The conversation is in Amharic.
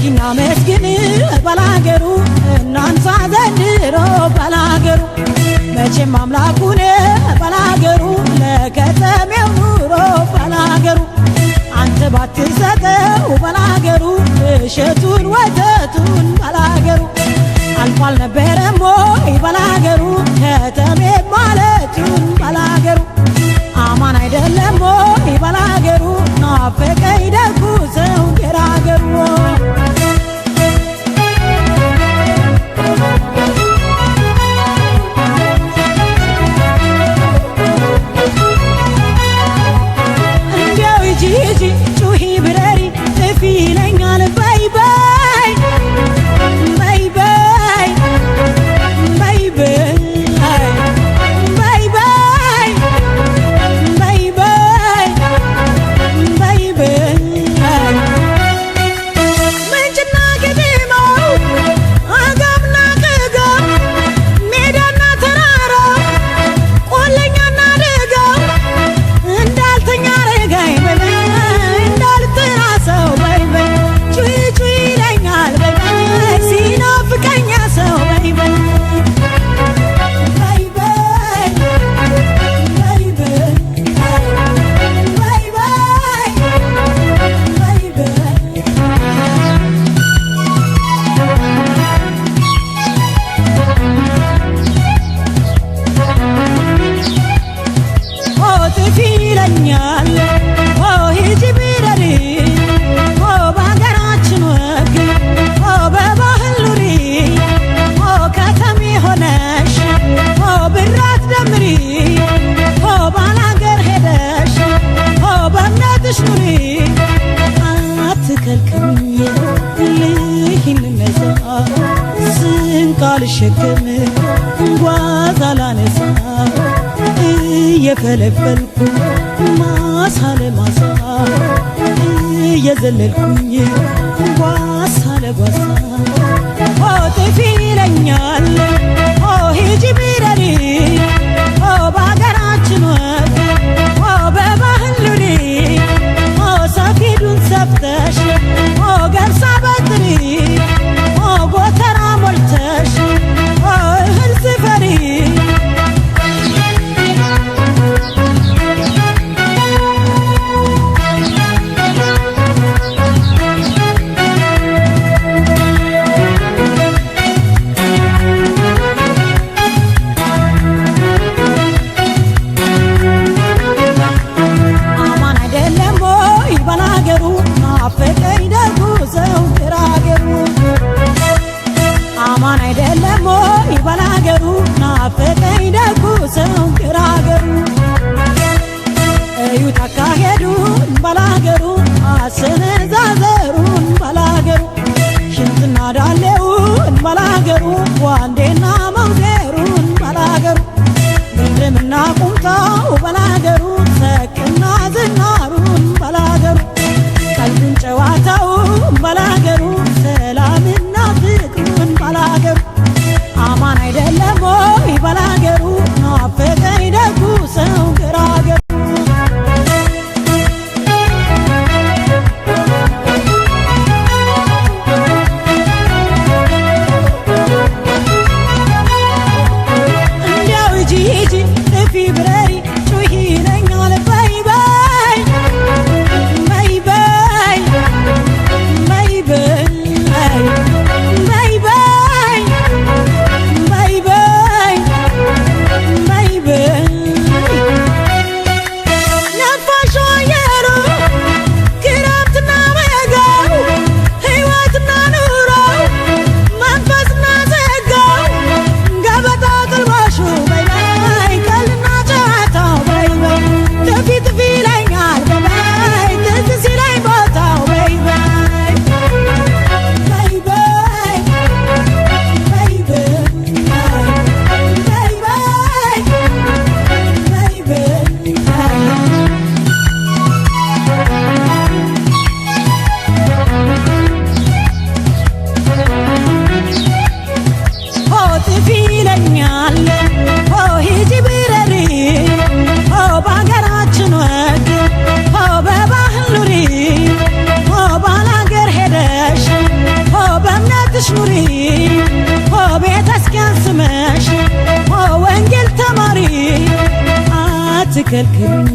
እስኪና መስግን ባላገሩ እናንሳ ዘንድሮ ባላገሩ መቼም አምላኩን ባላገሩ ለከተሜው ኑሮ ባላገሩ አንተ ባትሰጠው ባላገሩ እሸቱን ወተቱን ባላገሩ አልፏል ነበረም ወይ ባላገሩ ከተሜ ማለቱን ባላገሩ አማን አይደለም ወይ ባላገሩ ናፈቀኝ ደጉ ሰው ገራገሩ እንዲያው ሂጂ ጩኺ ብረሪ ጥፊ ይለኛል በይ በይ በይ በይ በይ በይ ስንቃልሸከም እንጓዝ አላነሳ እየፈለፈልኩ ማሳ ለማሳ እየዘለልኩኝ ጓሳ ለጓሳ ጥፊ ይለኛል ሂጂ ቢረሪ በሀገራችን ወግ በባህል ኑሪ ሰፊዱን ሰፍተሽ ገብሳ በጥሪ ጎተራ ሞልተሽ እህል ስፈሪ አማን አይደለም ወይ ባላገሩ ናፈቀኝ ደጉ ሰው ገራገሩ አማን አይደለም ወይ ባላገሩ ናፈቀኝ ደጉ ሰው ገራገሩ እዩት አካሄዱን ባላገሩ አሰነዛዘሩን ባላገሩ ሽንትና ዳሌውን ባላገሩ ዋንዴና መውደሩን ባላገሩ ምንድምና ቁምጣው ባላገሩ ሰቅና ዝናሩን ባላገሩ ቀልዱን ጨዋታውን ባላገሩ ሰላምና ፍቅሩን ባላገሩ አማን አይደለም ወይ ባላገሩ ናፈቀኝ ደጉ ሰው ገራገሩ እንዲያው ሂጂ ጥፊ ብረሪ ጩኺ ይለኛል በይ በይ በይ በይ በይ በይ በይ በይ በይ በይ በይ ነፋሽ አየሩ ክረምትና በጋው ሕይወትና ኑሮው መንፈስና ጸጋው ገበታ ቅልባሹ በይ በይ ቀልና ጨዋታው በይ በይ ጥፊ ጥፊ ይለኛል በይ ትዝ ሲለኝ ቦታው በይ በይ በይ በይ በይ በይ በይ በይ ጥፊ ይለኛል ሂጂ ቢረሪ በሀገራችን ወግ በባህል ኑሪ ባላገር ሄደሽ ከልክሉኝ